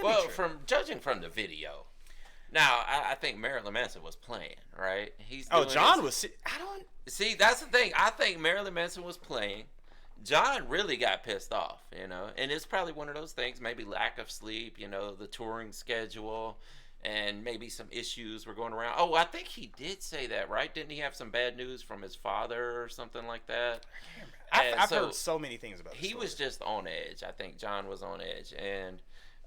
Well, from judging from the video, now I think Marilyn Manson was playing, right? He's doing John was. I don't see. That's the thing. I think Marilyn Manson was playing. John really got pissed off, and it's probably one of those things. Maybe lack of sleep, the touring schedule, and maybe some issues were going around. Oh, I think he did say that, right? Didn't he have some bad news from his father or something like that? I've heard so many things about this he story. was just on edge. I think John was on edge, and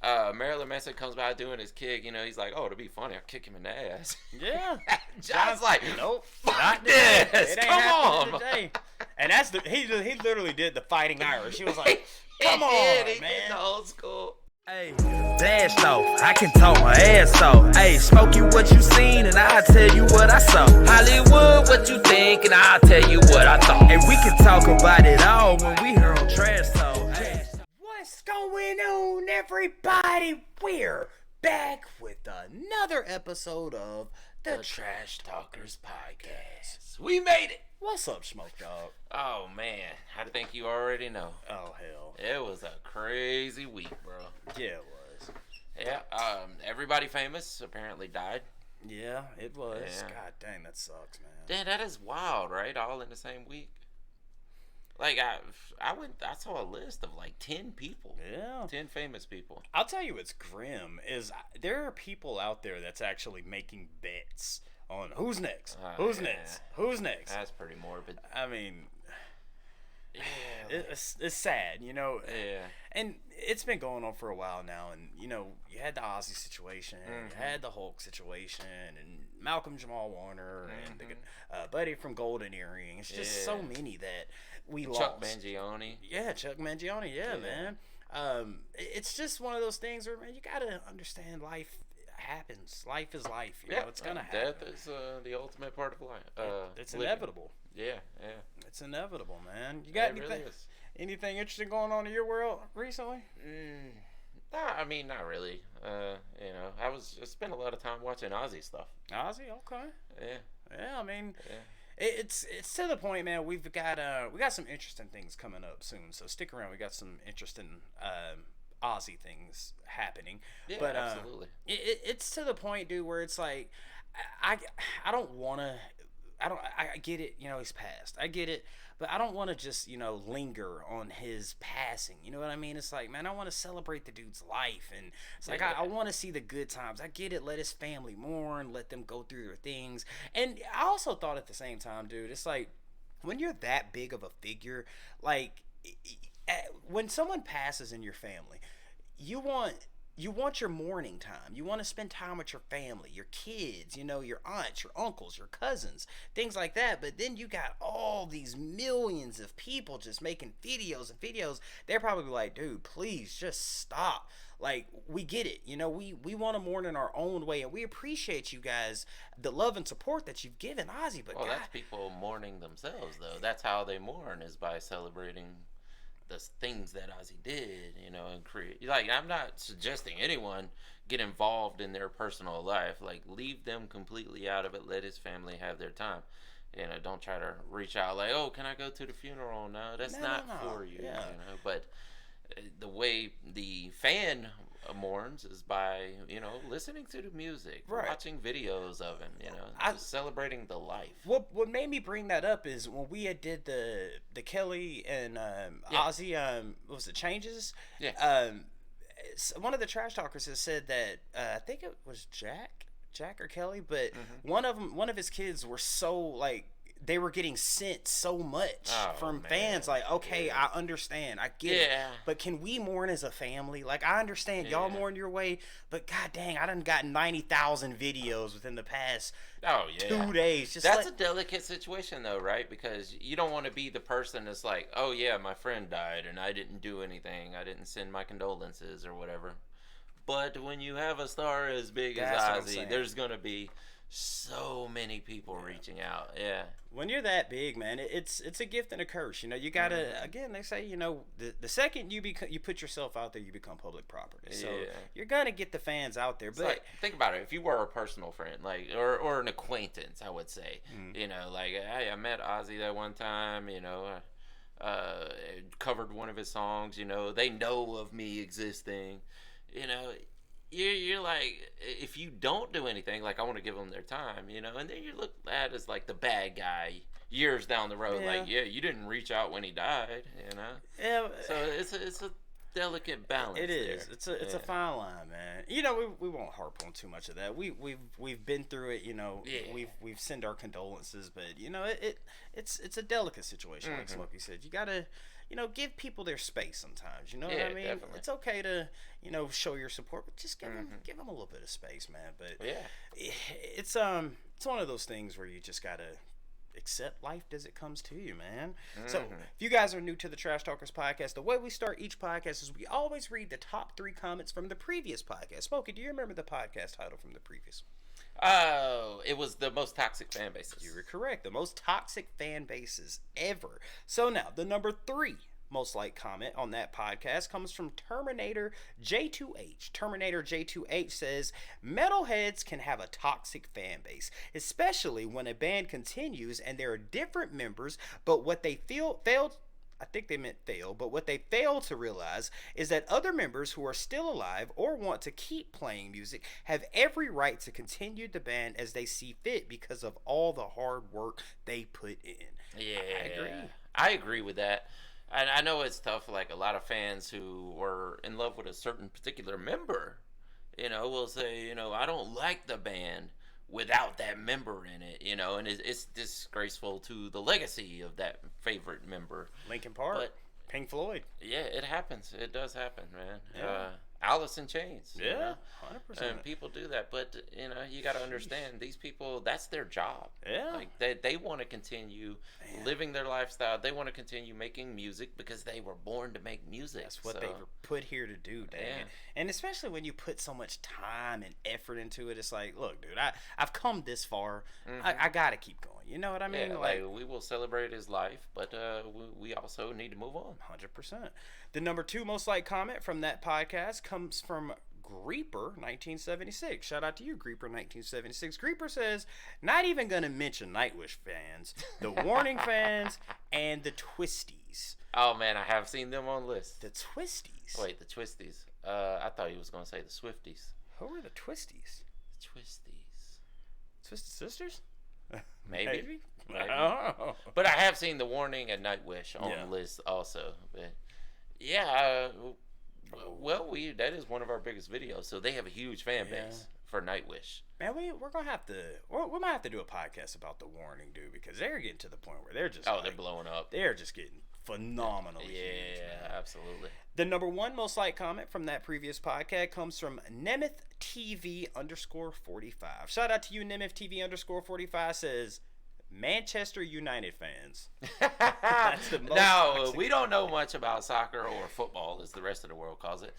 Marilyn Manson comes by doing his kick. He's like, "Oh, to be funny, I'll kick him in the ass." Yeah. John's like, "Nope, not this. It ain't Come on." today. And that's he literally did the Fighting Irish. He was like, "Come on, he man." did the old school. Hey, blast off, I can talk my ass off. Hey, Smokey, what you seen, and I'll tell you what I saw. Hollywood, what you think, and I'll tell you what I thought. And we can talk about it all when we here on Trash Talk. Hey. What's going on, everybody? We're back with another episode of the Trash Talkers Podcast. We made it. What's up, Smoke Dog? Oh, man. I think you already know. Oh, hell. It was a crazy week, bro. Yeah, it was. Yeah, everybody famous apparently died. Yeah, it was. Yeah. God dang, that sucks, man. Damn, that is wild, right? All in the same week. Like, I saw a list of like 10 people. Yeah. 10 famous people. I'll tell you what's grim is there are people out there that's actually making bets on who's next, who's next. That's pretty morbid. I mean, yeah, it's sad, Yeah. And it's been going on for a while now, and you had the Ozzy situation, you had the Hulk situation, and Malcolm Jamal Warner, and the buddy from Golden Earring. It's just so many that we lost. Chuck Mangione. Yeah, Chuck Mangione. Yeah, man. It's just one of those things where, man, you gotta understand life happens. Life is life. It's gonna happen. Death is the ultimate part of life. It's living. inevitable. Yeah. It's inevitable, man. You got anything interesting going on in your world recently? I mean, not really. I spent a lot of time watching Ozzy stuff. Ozzy, okay. Yeah. I mean, it's to the point, man. We got some interesting things coming up soon, so stick around. We got some interesting Ozzy things happening. Yeah, but absolutely. It's to the point, dude, where it's like I don't want to. I get it, he's passed. I get it, but I don't want to just, linger on his passing. You know what I mean? It's like, man, I want to celebrate the dude's life, and it's like I want to see the good times. I get it. Let his family mourn. Let them go through their things. And I also thought at the same time, dude, it's like when you're that big of a figure, like when someone passes in your family, you want your mourning time. You want to spend time with your family, your kids, your aunts, your uncles, your cousins, things like that. But then you got all these millions of people just making videos and videos. They're probably like, dude, please just stop. Like, we get it. We want to mourn in our own way, and we appreciate you guys, the love and support that you've given Ozzy. But that's people mourning themselves, though. That's how they mourn, is by celebrating the things that Ozzy did, and create. Like, I'm not suggesting anyone get involved in their personal life. Like, leave them completely out of it. Let his family have their time. Don't try to reach out like, oh, can I go to the funeral? No, that's not for you. Yeah. But the way the fan mourns is by listening to the music, right, watching videos of him, just celebrating the life. What made me bring that up is when we did the Kelly and Ozzy what was it, Changes? One of the trash talkers has said that I think it was Jack or Kelly, but one of his kids were so like, they were getting sent so much from fans. Like, okay, I understand, I get it, but can we mourn as a family? Like, I understand y'all mourn your way, but god dang, I done got 90,000 videos within the past 2 days. That's a delicate situation, though, right? Because you don't want to be the person that's like, oh yeah, my friend died and I didn't do anything, I didn't send my condolences or whatever. But when you have a star as big as Ozzy, there's gonna be so many people reaching out. When you're that big, man, it's a gift and a curse. You gotta, again, they say, the second you put yourself out there, you become public property. So you're gonna get the fans out there. But like, think about it. If you were a personal friend, like, or an acquaintance, I would say, like, hey, I met Ozzy that one time, covered one of his songs, they know of me existing, you're like, if you don't do anything, like I want to give them their time, you know, and then you look at as like the bad guy years down the road, Yeah. like you didn't reach out when he died, you know. Yeah, So it's a delicate balance. it is. There. It's a fine line, man. You know, we won't harp on too much of that. We've been through it. You know, Yeah. we've sent our condolences, but you know, it's a delicate situation, like Smokey said. You gotta, you know, give people their space sometimes. You know what Yeah, I mean? definitely. It's okay to, you know, show your support, but just give them a little bit of space, man. But Yeah. it's one of those things where you just gotta accept life as it comes to you, man. So if you guys are new to the Trash Talkers podcast, the way we start each podcast is we always read the top 3 comments from the previous podcast. Smokey, do you remember the podcast title from the previous? Oh, it was the most toxic fan bases. You were correct. The most toxic fan bases ever. So now the number 3 most liked comment on that podcast comes from Terminator J2H. Terminator J2H says, metalheads can have a toxic fan base, especially when a band continues and there are different members, but what they I think they meant fail, but what they fail to realize is that other members who are still alive or want to keep playing music have every right to continue the band as they see fit because of all the hard work they put in. Yeah, I agree. I agree with that. I know it's tough. Like a lot of fans who were in love with a certain particular member, you know, will say, you know, I don't like the band without that member in it, you know, and it's disgraceful to the legacy of that favorite member. Linkin Park, But Pink Floyd. yeah, it happens. It does happen, man. Yeah. Alice in Chains. you Yeah, know? 100%. And people do that, but you know, you got to understand these people. That's their job. Yeah. Like they want to continue living their lifestyle. They want to continue making music because they were born to make music. That's what so, they were put here to do, dang Yeah. it. And especially when you put so much time and effort into it, it's like, look, dude, I've come this far. I gotta keep going. You know what I mean? Yeah, like we will celebrate his life, but we also need to move on. 100%. The number 2 most liked comment from that podcast comes from Greeper 1976. Shout out to you, Greeper 1976. Greeper says, not even gonna mention Nightwish fans, the Warning fans, and the Twisties. Oh man, I have seen them on list. The Twisties. Wait, the Twisties. I thought he was gonna say the Swifties. Who are the Twisties? The Twisties. Twisted Sisters? Maybe. Maybe. Oh. But I have seen the Warning and Nightwish on Yeah. the list also. But yeah, well, that is one of our biggest videos, so they have a huge fan base for Nightwish. Man, we're gonna have to we might have to do a podcast about the Warning, dude, because they're getting to the point where they're just They're blowing up. they're just getting phenomenally Yeah, huge, man. absolutely. The number 1 most liked comment from that previous podcast comes from Nemeth TV _45. Shout out to you, Nemeth TV _45 says, Manchester United fans. That's the most Now, toxic. we don't know much about soccer or football, as the rest of the world calls it.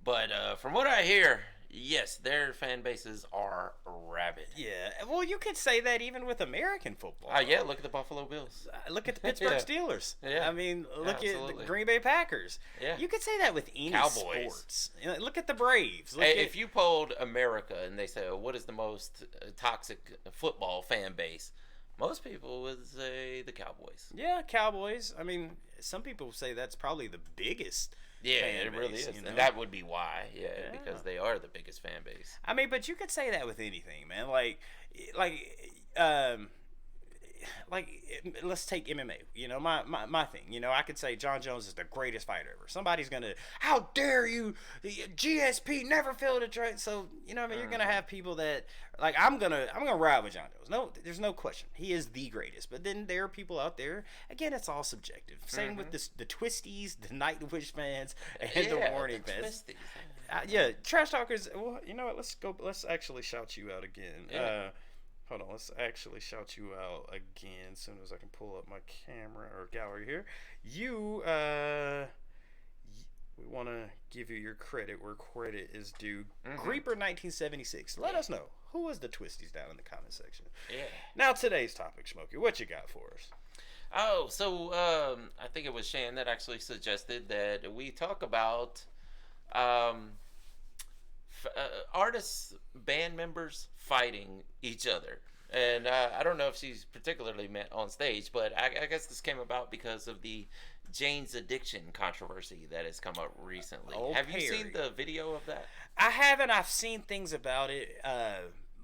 But from what I hear, yes, their fan bases are rabid. Yeah, well, you could say that even with American football. Yeah, look at the Buffalo Bills. Look at the Pittsburgh Yeah. Steelers. Yeah. I mean, look at the Absolutely. Green Bay Packers. Yeah. You could say that with any Cowboys. sports. You know, look at the Braves. Look Hey, at, if you polled America and they say, what is the most toxic football fan base? Most people would say the Cowboys. yeah, Cowboys. I mean, some people say that's probably the biggest. Yeah, fan it really base, is. you know? And that would be why. Yeah, Yeah. because they are the biggest fan base. I mean, but you could say that with anything, man. Let's take MMA. You know, my thing. You know, I could say John Jones is the greatest fighter ever. Somebody's gonna, how dare you? GSP never failed a trade. So you know, what I mean, you're gonna have people that like I'm gonna ride with John Jones. No, there's no question. He is the greatest. But then there are people out there. Again, it's all subjective. Same with the Twisties, the Nightwish fans, and the Warning fans. Yeah, Trash Talkers. Well, you know what? Let's actually shout you out again. Yeah. Hold on, let's actually shout you out again as soon as I can pull up my camera or gallery here. You, we want to give you your credit where credit is due. Creeper 1976. Let us know, who was the Twisties down in the comment section. Yeah. Now today's topic, Smokey, what you got for us? Oh, so I think it was Shan that actually suggested that we talk about artists, band members fighting each other. And I don't know if she's particularly met on stage, but I guess this came about because of the Jane's Addiction controversy that has come up recently. Oh, Have you Perry. seen the video of that? I haven't. I've seen things about it.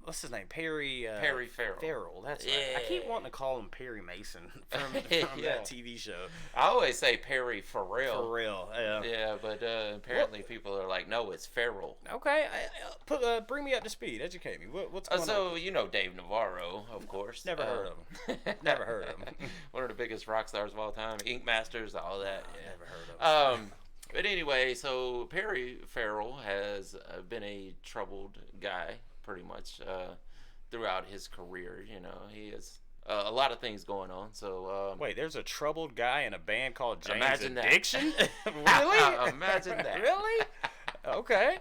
What's his name? Perry. Perry Farrell. Farrell. That's right. I keep wanting to call him Perry Mason from Yeah. that TV show. I always say Perry Farrell. Farrell. Yeah. Yeah, but apparently people are like, no, it's Farrell. Okay. Bring me up to speed. Educate me. What's going on? So, you know Dave Navarro, of course. Never heard of him. Never heard of him. One of the biggest rock stars of all time. Ink Masters, all that. Yeah. Never heard of him. But anyway, so Perry Farrell has been a troubled guy pretty much throughout his career. You know, he has a lot of things going on. So Wait, there's a troubled guy in a band called Jane's Imagine that. Addiction? Really? Imagine that. Really? Okay.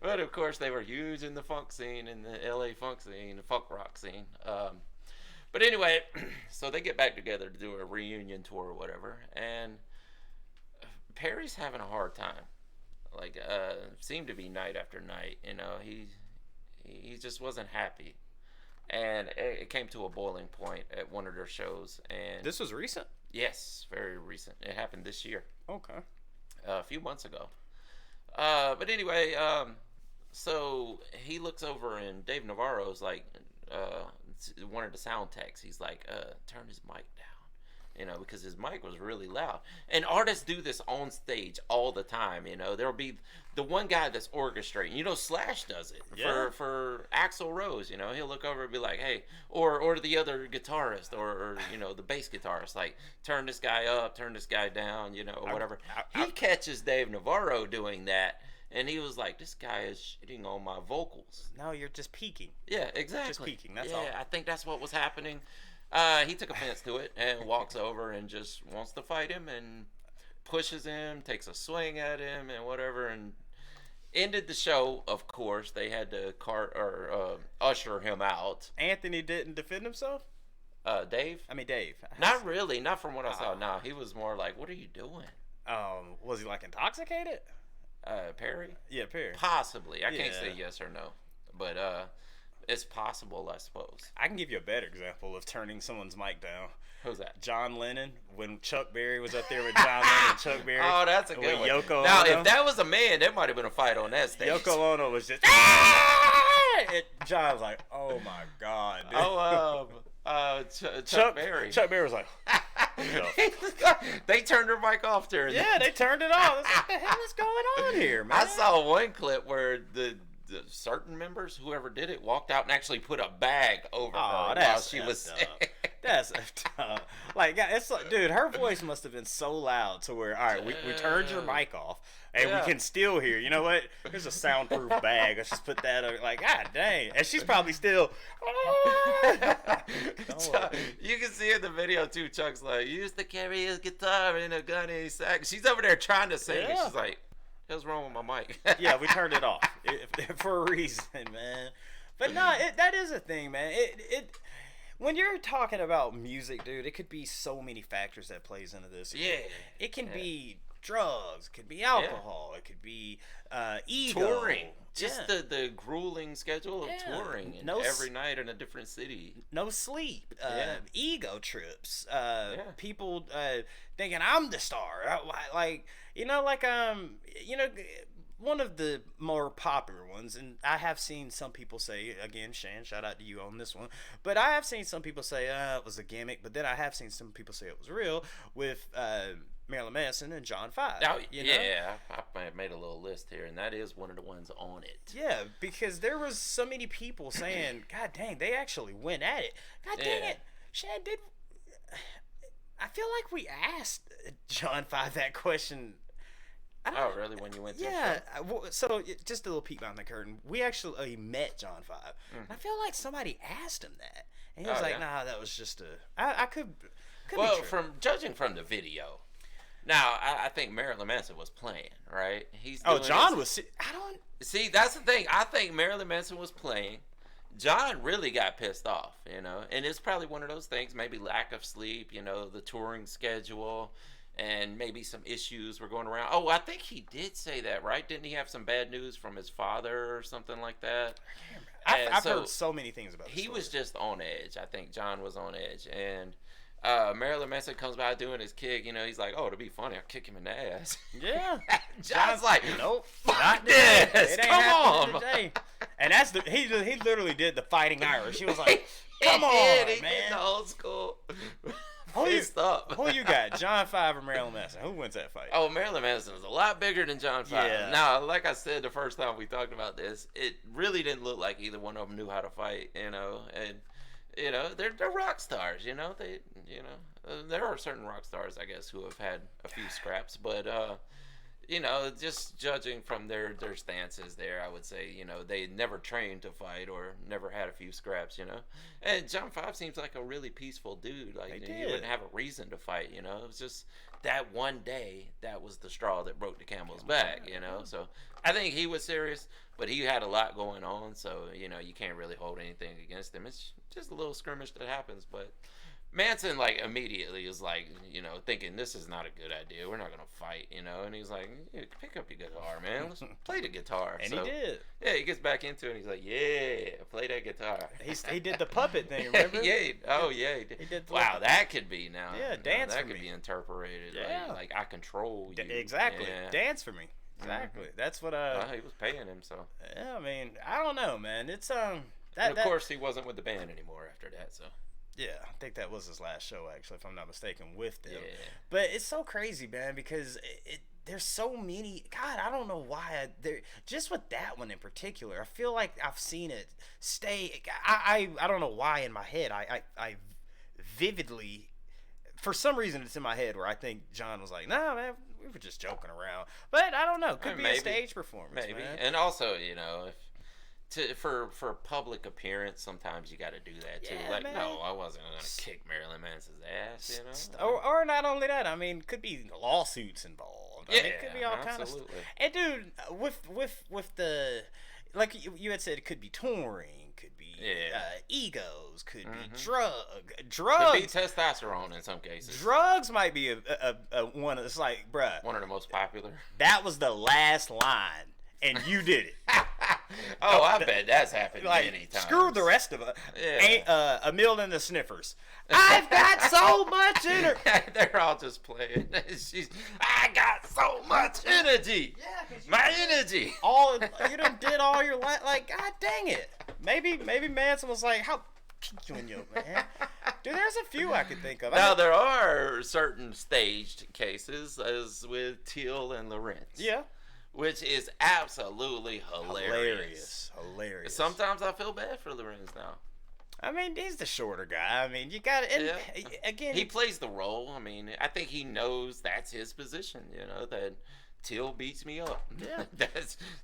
But of course, they were huge in the funk scene, in the LA funk scene, the funk rock scene. But anyway, so they get back together to do a reunion tour or whatever, and Perry's having a hard time. Like, seemed to be night after night. You know, he just wasn't happy, and it came to a boiling point at one of their shows. And This was recent? yes, very recent. It happened this year, Okay. a few months ago. But anyway, so he looks over and Dave Navarro's like, one of the sound techs. He's like, turn his mic down. You know, because his mic was really loud. And artists do this on stage all the time. You know, there'll be the one guy that's orchestrating. You know, Slash does it for Axl Rose. You know, he'll look over and be like, hey, or the other guitarist, or you know, the bass guitarist, like, turn this guy up, turn this guy down, you know, or whatever. He catches Dave Navarro doing that, and he was like, this guy is shitting on my vocals. No, you're just peeking. Yeah, exactly. Just peeking, that's yeah, all. I think that's what was happening. He took offense to it and walks over and just wants to fight him and pushes him, takes a swing at him and whatever, and ended the show. Of course, they had to usher him out. Anthony didn't defend himself? Dave? I mean, Dave. Not really. Not from what I saw. No, he was more like, "What are you doing?" Was he like intoxicated? Perry? Yeah, Perry. Possibly. I can't Yeah. say yes or no, but it's possible, I suppose. I can give you a better example of turning someone's mic down. Who's that? John Lennon, when Chuck Berry was up there with John Lennon and Chuck Berry. Oh, that's a good with one. Yoko Now, Ono. if that was a man, there might have been a fight on that stage. Yoko Ono was just, "Ah!" And John was like, oh my God, dude. Chuck Berry. Chuck Berry was like, They turned their mic off during yeah, they turned it off. What the hell is going on here, man? I saw one clip where the certain members, whoever did it, walked out and actually put a bag over her while she was That's tough. Like, it's like, dude, her voice must have been so loud to where, all right, we turned your mic off, and we can still hear. You know what? Here's a soundproof bag. Let's just put that over. Like, god dang. And she's probably still. You can see in the video too. Chuck's like, used to carry his guitar in a gunny sack. She's over there trying to sing, and she's like, "What's wrong with my mic?" Yeah, we turned it off for a reason, man. But no, that is a thing, man. When you're talking about music, dude, it could be so many factors that plays into this. It can be drugs, it could be alcohol, it could be ego. Touring. Just the grueling schedule of touring and every night in a different city. No sleep. Ego trips. People thinking I'm the star. One of the more popular ones, and I have seen some people say, again, Shan, shout out to you on this one, but I have seen some people say it was a gimmick, but then I have seen some people say it was real with Marilyn Manson and John 5. Oh, I made a little list here, and that is one of the ones on it. Yeah, because there was so many people saying, God dang, they actually went at it. God dang it. Shan, I feel like we asked John 5 that question. Oh, really? When you went to so just a little peek behind the curtain. We actually met John 5. And I feel like somebody asked him that. And he was like, nah, that was just I could well, be true. from judging from the video. Now, I think Marilyn Manson was playing, right? John was... See, that's the thing. I think Marilyn Manson was playing. John really got pissed off, you know. And it's probably one of those things, maybe lack of sleep, you know, the touring schedule, and maybe some issues were going around. Oh, I think he did say that, right? Didn't he have some bad news from his father or something like that? I've heard so many things about this he story. was just on edge. I think John was on edge, and Marilyn Manson comes by doing his kick. You know, he's like, "Oh, to be funny, I'll kick him in the ass." Yeah. John's like, "Nope, fuck this. It ain't Come happening on." today." And that's he literally did the Fighting Irish. He was like, "Come He on, did man." the old school. Who Pissed up. Who you got, John 5 or Marilyn Manson? Who wins that fight? Oh, Marilyn Manson is a lot bigger than John 5. Yeah. Now, like I said the first time we talked about this, it really didn't look like either one of them knew how to fight, you know. And, you know, they're rock stars, you know. There are certain rock stars, I guess, who have had a few scraps. But, you know, just judging from their stances there, I would say, you know, they never trained to fight or never had a few scraps, you know. And John 5 seems like a really peaceful dude. Like, he wouldn't have a reason to fight, you know. It was just that one day, that was the straw that broke the camel's back, you know. So I think he was serious, but he had a lot going on. So, you know, you can't really hold anything against him. It's just a little skirmish that happens, but Manson, like, immediately is like, you know, thinking this is not a good idea. We're not going to fight, you know. And he's like, yeah, pick up your guitar, man. Let's play the guitar. And so, he did. Yeah, he gets back into it. And he's like, yeah, play that guitar. He did the puppet thing, remember? Yeah. Oh, yeah. He did wow, that could be now. Yeah, dance that for could me. be interpreted. Yeah. Like I control you. Exactly. Yeah. Dance for me. Exactly. Mm-hmm. That's what Well, he was paying him, so. Yeah, I mean, I don't know, man. It's and of course, he wasn't with the band anymore after that, so. Yeah, I think that was his last show, actually, if I'm not mistaken, with them. Yeah. But it's so crazy, man, because there's so many. God, I don't know why. Just with that one in particular, I feel like I've seen it stay. I don't know why in my head. I vividly, for some reason, it's in my head where I think John was like, "Nah, man, we were just joking around." But I don't know. Could be a stage performance, maybe. Man. And also, you know, for public appearance, sometimes you got to do that too. Yeah, like, man. no, I wasn't gonna kick Marilyn Manson's ass, you know. Or not only that, I mean, could be lawsuits involved. Yeah, I mean, it could be all kind of stuff. And dude, with the, like you had said, it could be touring, could be egos, could be drugs. Could be testosterone in some cases. Drugs might be a one. It's like, bruh, one of the most popular. That was the last line. And you did it. I bet that's happened many times. Screw the rest of it. Yeah. Ain't a meal in the sniffers. I've got so much energy. They're all just playing. I got so much energy. Yeah, my energy. You done did all your life. Like, God dang it. Maybe Manson was like, how Junior, man. Dude, there's a few I could think of. Now, there are certain staged cases, as with Teal and Lorenz. Yeah. Which is absolutely hilarious. Hilarious. Sometimes I feel bad for Lorenz now. I mean, he's the shorter guy. I mean, you got to, again. He plays the role. I mean, I think he knows that's his position, you know, that Till beats me up. Yeah.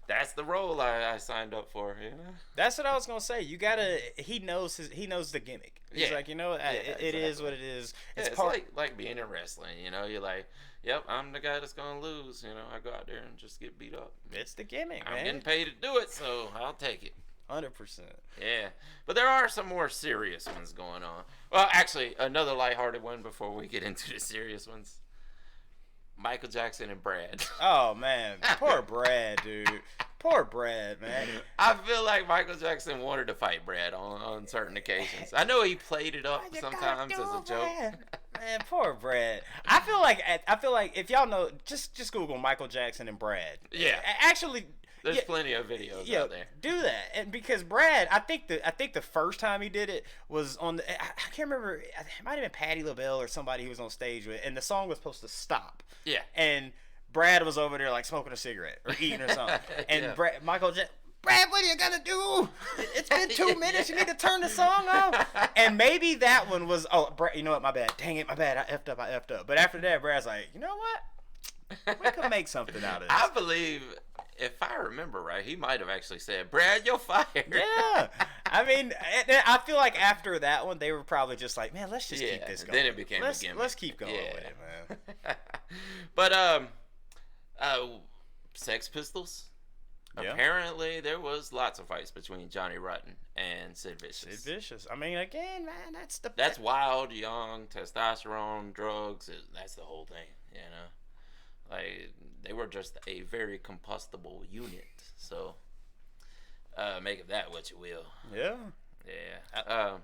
that's the role I signed up for, you know. That's what I was going to say. You got to, he knows the gimmick. He's like, you know, it is what it is. It's like being in wrestling, you know, you're like, yep, I'm the guy that's going to lose, you know, I go out there and just get beat up. It's the gimmick, I'm man. getting paid to do it, so I'll take it. 100%. Yeah, but there are some more serious ones going on. Well, actually, another lighthearted one before we get into the serious ones. Michael Jackson and Brad. Oh, man. Poor Brad, dude. Poor Brad, man. I feel like Michael Jackson wanted to fight Brad on certain occasions. I know he played it up sometimes as a joke. Man, poor Brad. I feel like if y'all know, just Google Michael Jackson and Brad. Yeah. Actually, there's plenty of videos out there. Do that, and because Brad, I think the first time he did it was on I can't remember. It might have been Patti LaBelle or somebody he was on stage with, and the song was supposed to stop. Yeah. And Brad was over there like smoking a cigarette or eating or something, and yeah. Michael Jackson. Brad, what are you gonna do? It's been 2 minutes. You need to turn the song off. And maybe that one was. Oh, Brad, you know what? My bad. Dang it, my bad. I effed up. But after that, Brad's like, you know what? We could make something out of this. I believe, if I remember right, he might have actually said, "Brad, you're fired." Yeah. I mean, I feel like after that one, they were probably just like, man, let's just keep this going. Then it became a gimmick. Let's keep going with it, man. But Sex Pistols. Yeah. Apparently, there was lots of fights between Johnny Rotten and Sid Vicious. Sid Vicious. I mean, again, man, that's wild, young, testosterone, drugs. That's the whole thing, you know. Like, they were just a very combustible unit. So, Make of that what you will. Yeah. Yeah.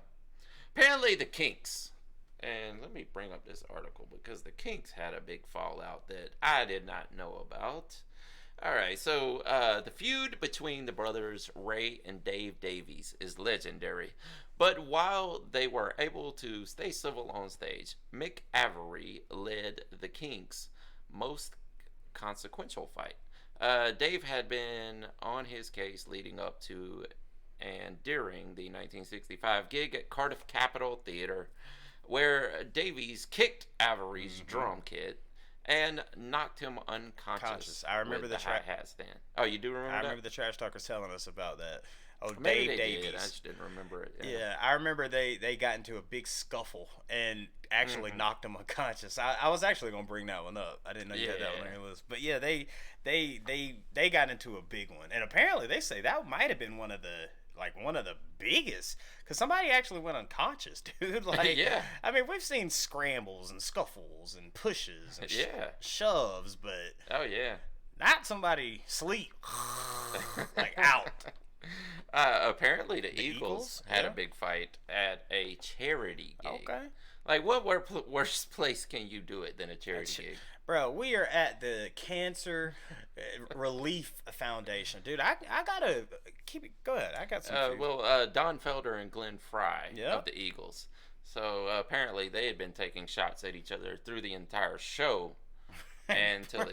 Apparently the Kinks, and let me bring up this article because the Kinks had a big fallout that I did not know about. All right, so the feud between the brothers Ray and Dave Davies is legendary. But while they were able to stay civil on stage, Mick Avery led the Kinks' most consequential fight. Dave had been on his case leading up to and during the 1965 gig at Cardiff Capitol Theatre, where Davies kicked Avery's drum kit and knocked him unconscious. I remember with the hi-hat stand. Oh, you do remember I that? remember the trash talkers telling us about that. Oh, Maybe Dave they Davies. did. I just didn't remember it. Yeah, I remember they got into a big scuffle and actually knocked him unconscious. I was actually gonna bring that one up. I didn't know you had that one on your list. But yeah, they got into a big one, and apparently they say that might have been one of the biggest, because somebody actually went unconscious, dude. Like, Yeah. I mean, we've seen scrambles and scuffles and pushes and Yeah. shoves, but Oh yeah. not somebody sleep like out. Apparently the Eagles? Eagles had Yeah. a big fight at a charity gig. Okay. Like, what worse place can you do it than a charity gig? Bro, we are at the Cancer Relief Foundation, dude. I gotta keep it. Go ahead. I got some. Don Felder and Glenn Fry Yep. of the Eagles. So apparently they had been taking shots at each other through the entire show, until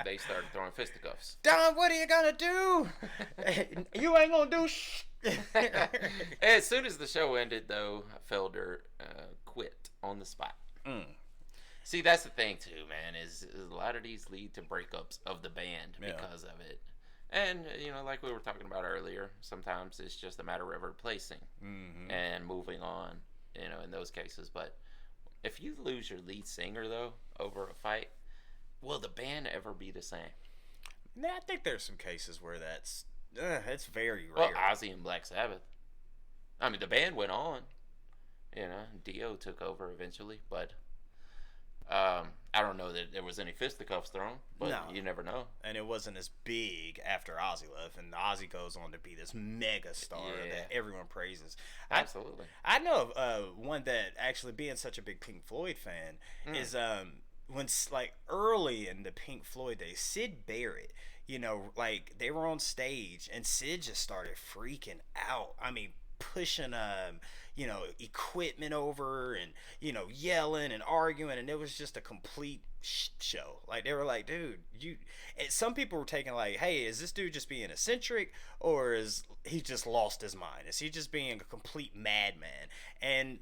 they started throwing fisticuffs. Don, what are you gonna do? You ain't gonna do As soon as the show ended, though, Felder quit on the spot. See, that's the thing too, man. Is a lot of these lead to breakups of the band because of it. And like we were talking about earlier, sometimes it's just a matter of replacing and moving on. In those cases. But if you lose your lead singer though over a fight, will the band ever be the same? Nah, I think there's some cases where it's very rare. Well, Ozzy and Black Sabbath. I mean, the band went on. Dio took over eventually, but I don't know that there was any fisticuffs thrown, but No. you never know. And it wasn't as big after Ozzy left, and Ozzy goes on to be this mega star that everyone praises. Absolutely. I know of one that actually, being such a big Pink Floyd fan, is when like early in the Pink Floyd days, Sid Barrett, like they were on stage and Sid just started freaking out. I mean, pushing equipment over and yelling and arguing, and it was just a complete show. Like, they were like, dude, some people were taking like, hey, is this dude just being eccentric, or is he just lost his mind? Is he just being a complete madman? And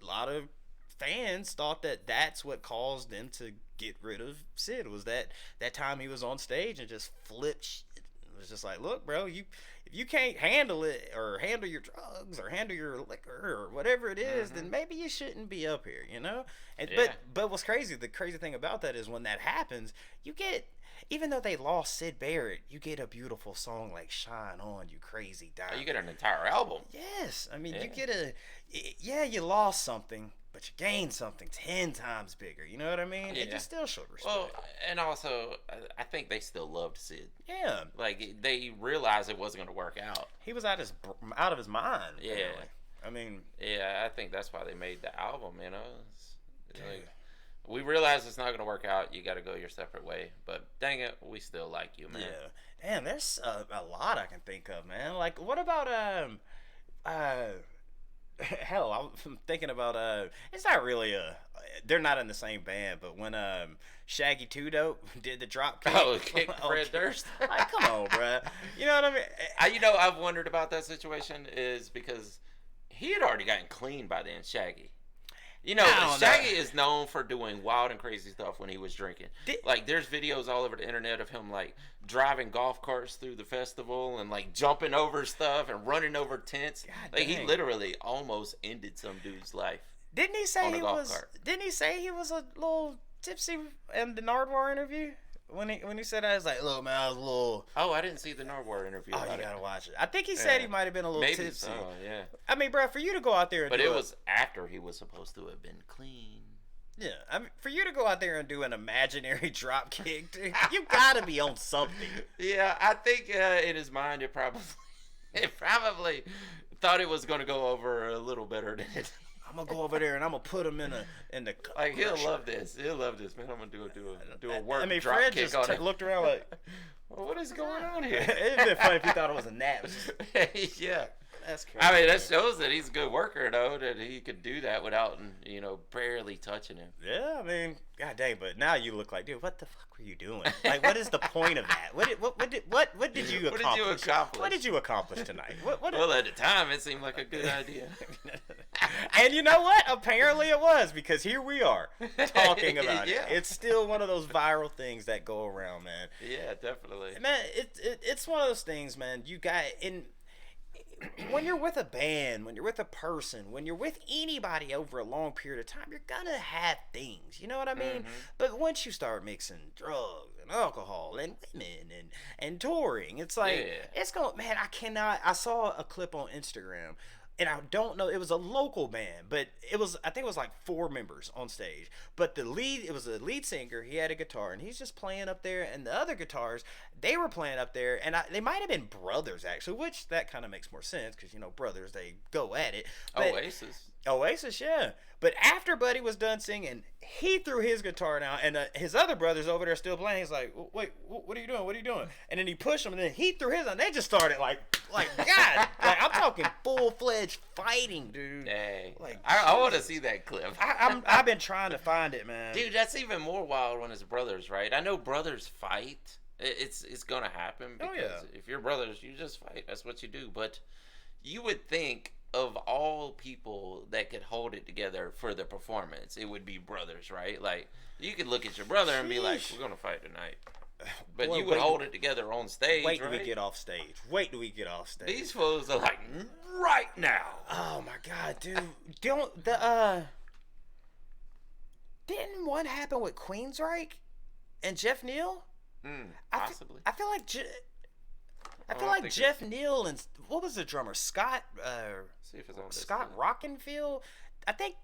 a lot of fans thought that that's what caused them to get rid of Sid, was that time he was on stage and just flipped shit. It was just like, look, bro, if you can't handle it, or handle your drugs, or handle your liquor, or whatever it is, then maybe you shouldn't be up here, And but what's crazy, the crazy thing about that is when that happens, you get, even though they lost Sid Barrett, you get a beautiful song like "Shine On, You Crazy Diamond." You get an entire album. Yes, I mean, you get you lost something, but you gained something 10 times bigger. You know what I mean? Yeah. And you still showed respect. Well, and also, I think they still loved Sid. Yeah, Like, they realized it wasn't going to work out. he was out of his mind. Yeah. Apparently. I mean, Yeah, I think that's why they made the album, It's like, we realize it's not going to work out. You got to go your separate way. But dang it, we still like you, man. yeah. Damn, there's a lot I can think of, man. Like, what about hell, I'm thinking about it's not really they're not in the same band, but when Shaggy Two Dope did the drop kick. Oh, kick Fred Durst. Like, come on, bruh. You know what I mean? I've wondered about that situation is because he had already gotten clean by then, Shaggy. Shaggy is known for doing wild and crazy stuff when he was drinking. Like, there's videos all over the internet of him, like, driving golf carts through the festival and, like, jumping over stuff and running over tents. God Like, dang. he literally almost ended some dude's life. Didn't he say on a he golf was? cart. Didn't he say he was a little tipsy in the Nardwuar interview? When he said that, I was like, look, man, I was a little. Oh, I didn't see the Nardwuar interview. Oh, about you it. gotta watch it. I think he said he might have been a little Maybe tipsy. so, yeah. I mean, bro, for you to go out there and But do it was after he was supposed to have been clean. yeah. I mean, for you to go out there and do an imaginary drop kick, dude, you gotta be on something. Yeah, I think in his mind it probably It probably thought it was going to go over a little better than it. I'm gonna go over there and I'm gonna put him in the Like he'll love this. He'll love this, man. I'm gonna do a work drop Fred kick just on him. looked around like, Well, what is going on here? it'd been funny if he thought it was a nap. Yeah. That's crazy. I mean, that shows that he's a good worker, though, that he could do that without, barely touching him. Yeah, I mean, god dang, but now you look like, dude, what the fuck were you doing? Like, what is the point of that? What did you accomplish? What did you accomplish? What did you accomplish tonight? Well, at the time, it seemed like a good idea. And you know what? Apparently it was, because here we are talking about Yeah. it. It's still one of those viral things that go around, man. Yeah, definitely. Man, it's one of those things, man. You got when you're with a band, when you're with a person, when you're with anybody over a long period of time, you're gonna have things. You know what I mean? But once you start mixing drugs and alcohol and women and touring, it's like it's going. Man, I cannot. I saw a clip on Instagram. And I don't know, it was a local band, but I think it was like 4 members on stage. But it was a lead singer, he had a guitar, and he's just playing up there, and the other guitars, they were playing up there, and they might have been brothers, actually, which that kind of makes more sense, because, brothers, they go at it. But, Oasis, yeah. But after Buddy was done singing, he threw his guitar down, and his other brother's over there still playing. He's like, wait, what are you doing? What are you doing? And then he pushed him, and then he threw his on. They just started like God. Like, I'm talking full-fledged fighting, dude. Dang. Like, I want to see that clip. I've been trying to find it, man. Dude, that's even more wild when it's brothers, right? I know brothers fight. It's going to happen because if you're brothers, you just fight. That's what you do. But you would think of all people that could hold it together for the performance, it would be brothers, right? Like, you could look at your brother and be like, we're going to fight tonight. But Boy, you would hold it together on stage, Wait till right? we get off stage. Wait till we get off stage. These fools are like, right now. Oh, my God, dude. Didn't one happen with Queensryche and Jeff Neal? Possibly. I feel like Jeff Neal and what was the drummer? Scott See if it's on this Scott Rockenfield. I think,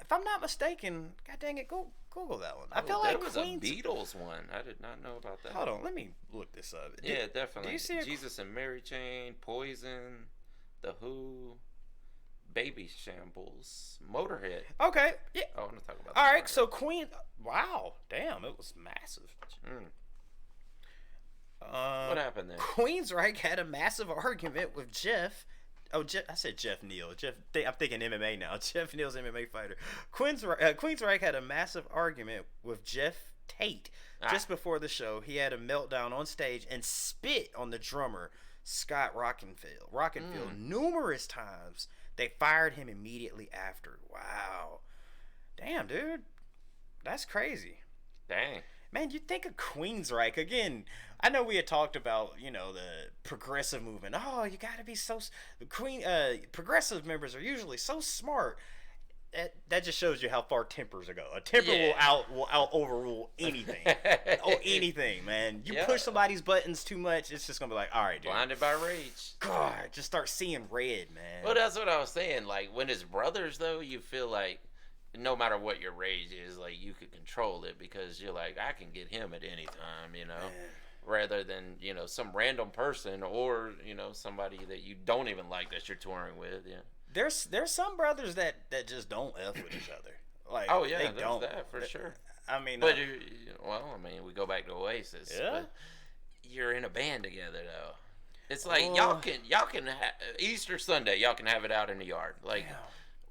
if I'm not mistaken, god dang it, go Google that one. I feel like there was a Beatles one. I did not know about that. Hold on, let me look this up. Yeah, definitely. Do you see Jesus and Mary Chain, Poison, The Who, Baby Shambles, Motorhead. Okay, yeah. I want to talk about. All right, so Queen. Wow, damn, it was massive. What happened there? Queensryche had a massive argument with Jeff. I said Jeff Neal. I'm thinking MMA now. Jeff Neal's MMA fighter. Queensryche had a massive argument with Jeff Tate just before the show. He had a meltdown on stage and spit on the drummer, Scott Rockenfield numerous times. They fired him immediately after. Wow. Damn, dude. That's crazy. Dang. Man, you think of Queensryche again. I know we had talked about, the progressive movement. Oh, you got to be so progressive members are usually so smart. That just shows you how far tempers go. A temper will out overrule anything. Anything, man. You push somebody's buttons too much, it's just gonna be like, all right, dude. Blinded by rage. God, just start seeing red, man. Well, that's what I was saying. Like, when it's brothers, though, you feel like no matter what your rage is, like, you could control it because you're like, I can get him at any time, Man. rather than, some random person or, somebody that you don't even like that you're touring with, There's some brothers that just don't F with each other. Like, oh, yeah, they there's don't. that for sure. I mean, but, we go back to Oasis. Yeah. But you're in a band together, though. It's like, y'all can Easter Sunday, y'all can have it out in the yard. Like,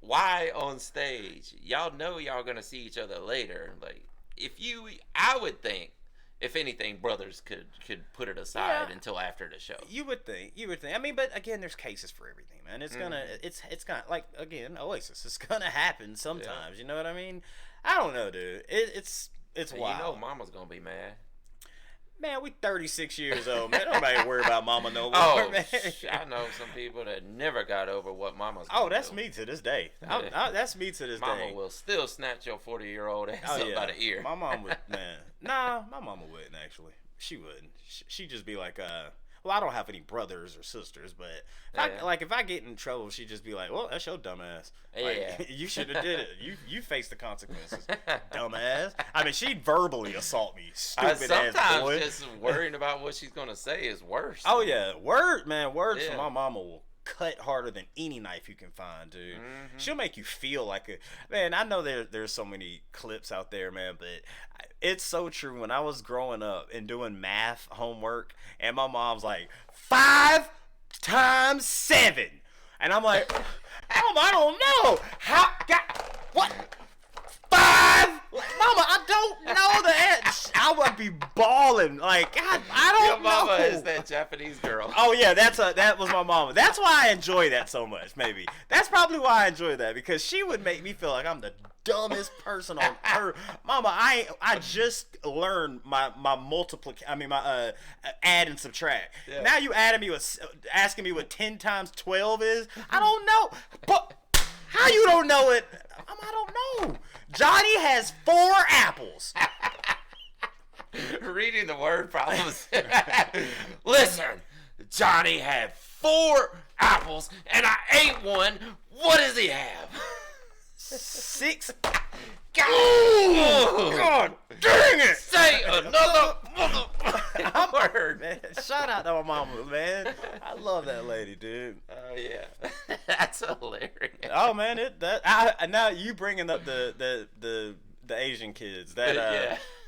why on stage? Y'all know y'all gonna see each other later. Like, I would think, if anything, brothers could put it aside until after the show. You would think. I mean, but again, there's cases for everything, man. It's gonna, like, again, Oasis. It's gonna happen sometimes. Yeah. You know what I mean? I don't know, dude. It's wild. Mama's gonna be mad. Man, we 36 years old, man. Nobody worry about mama no more, oh, man. I know some people that never got over what mama's that's me to this day. That's me to this day. Mama will still snatch your 40-year-old ass up by the ear. My mom would, man. Nah, my mama wouldn't, actually. She wouldn't. She'd just be like, Well, I don't have any brothers or sisters, but if I get in trouble, she'd just be like, "Well, that's your dumb ass. Like, you should have did it. You face the consequences, dumbass." I mean, she'd verbally assault me, stupid ass boy. Sometimes just worrying about what she's gonna say is worse. Oh yeah, words from my mama will cut harder than any knife you can find, dude. She'll make you feel like a man. I know there's so many clips out there, man, but it's so true. When I was growing up and doing math homework, and my mom's like 5 times 7, and I'm like, Mom, I don't know how. What? 5? Mama, I don't know the answer. I would be bawling like I don't know. Your mama is that Japanese girl. Oh yeah, that was my mama. That's why I enjoy that so much. Maybe that's probably why I enjoy that, because she would make me feel like I'm the dumbest person on earth. Mama, I just learned my multiplication. I mean my add and subtract. Yeah. Now you asking me what 10 times 12 is. I don't know. But how you don't know it? Mama, I don't know. Johnny has 4 apples. Reading the word problems. Listen, Johnny had 4 apples and I ate one. What does he have? 6. God dang it! Say another word. Man, shout out to my mama, man. I love that lady, dude. Oh yeah, that's hilarious. Oh man, now you bringing up the Asian kids.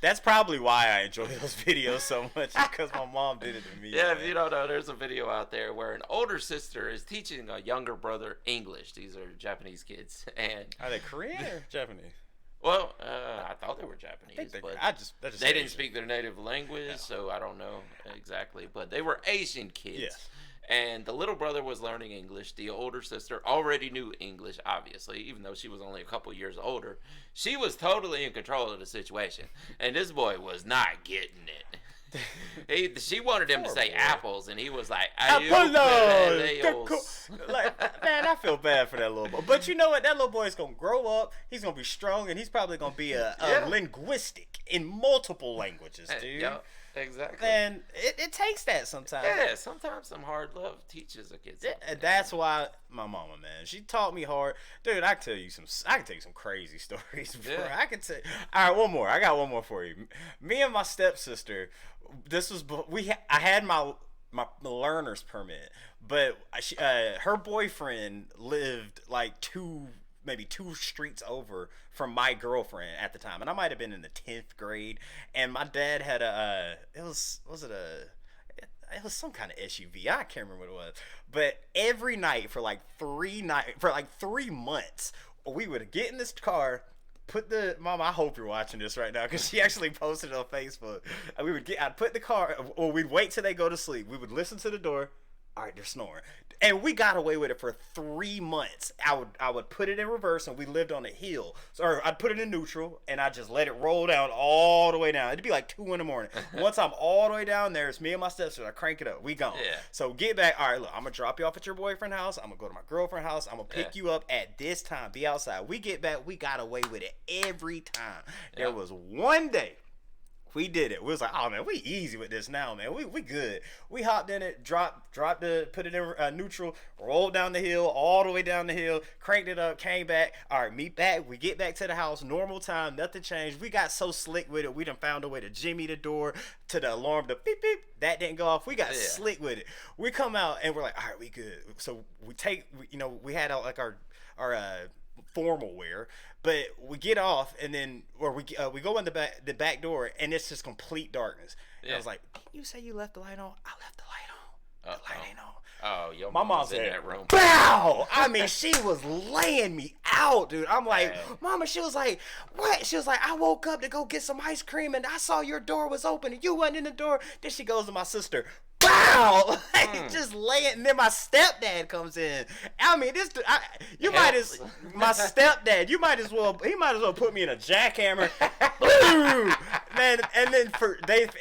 That's probably why I enjoy those videos so much, because my mom did it to me. Yeah, man. if you don't know, there's a video out there where an older sister is teaching a younger brother English. These are Japanese kids, and are they Korean or Japanese? Well, I thought they were Japanese, but they didn't speak their native language, so I don't know exactly. But they were Asian kids. Yes. And the little brother was learning English. The older sister already knew English, obviously, even though she was only a couple years older. She was totally in control of the situation. And this boy was not getting it. She wanted him to say apples, and he was like, apples. Like, man, I feel bad for that little boy. But you know what? That little boy is going to grow up. He's going to be strong, and he's probably going to be a linguistic in multiple languages, dude. Yeah, exactly. And it takes that sometimes. Yeah, sometimes some hard love teaches a kid something. That's why my mama, man, she taught me hard. Dude, I can tell you some crazy stories. Bro. Yeah. I can tell. All right, one more. I got one more for you. Me and my stepsister, I had my learner's permit, but her boyfriend lived like maybe two streets over from my girlfriend at the time, and I might have been in the 10th grade. And my dad had it was some kind of SUV. I can't remember what it was, but every night for like 3 months, we would get in this car. Mom, I hope you're watching this right now, because she actually posted it on Facebook. I'd put the car, or we'd wait till they go to sleep. We would listen to the door. All right, they're snoring. And we got away with it for 3 months. I would put it in reverse, and we lived on a hill. So I'd put it in neutral, and I'd just let it roll down all the way down. It'd be like 2 in the morning. Once I'm all the way down there, it's me and my stepsister. I crank it up. We gone. Yeah. So get back. All right, look, I'm going to drop you off at your boyfriend's house. I'm going to go to my girlfriend's house. I'm going to pick you up at this time. Be outside. We get back. We got away with it every time. There was one day. We did it. We was like, oh man, we easy with this now, man. We good. We hopped in it, put it in neutral, rolled down the hill, all the way down the hill, cranked it up, came back. All right, meet back. We get back to the house, normal time, nothing changed. We got so slick with it. We done found a way to jimmy the door, to the alarm, the beep beep. That didn't go off. We got slick with it. We come out and we're like, all right, we good. So we had like our formal wear, but we get off, and then we go in the back door, and it's just complete darkness. And I was like, "Didn't you say you left the light on?" I left the light on. The light ain't on. Oh, your my mom said in that room. Bow! I mean, she was laying me out, dude. I'm like, Mama, she was like, what? She was like, I woke up to go get some ice cream, and I saw your door was open, and you wasn't in the door. Then she goes to my sister. Wow! Just lay it, and then my stepdad comes in. I mean, my stepdad. He might as well put me in a jackhammer. Man, and then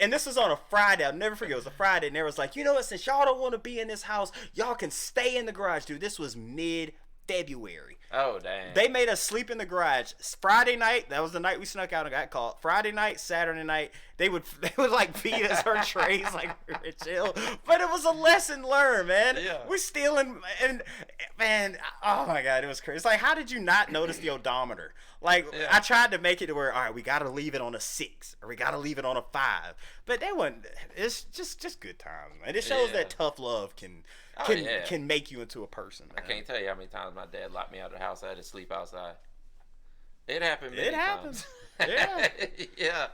this was on a Friday. I'll never forget. It was a Friday, and they was like, you know what? Since y'all don't want to be in this house, y'all can stay in the garage, dude. This was mid February. Oh, dang. They made us sleep in the garage. Friday night, that was the night we snuck out and got caught. Friday night, Saturday night, they would like feed us our trays like we were chill. But it was a lesson learned, man. Yeah. We're stealing, and man, oh my God, it was crazy. It's like, how did you not notice the odometer? Like, Yeah. I tried to make it to where, all right, we got to leave it on a 6 or we got to leave it on a 5. But they wasn't. It's just good times, man. It shows Yeah. that tough love can make you into a person, man. I can't tell you how many times my dad locked me out of the house. I had to sleep outside. It happened many It happens. times. Yeah. Yeah.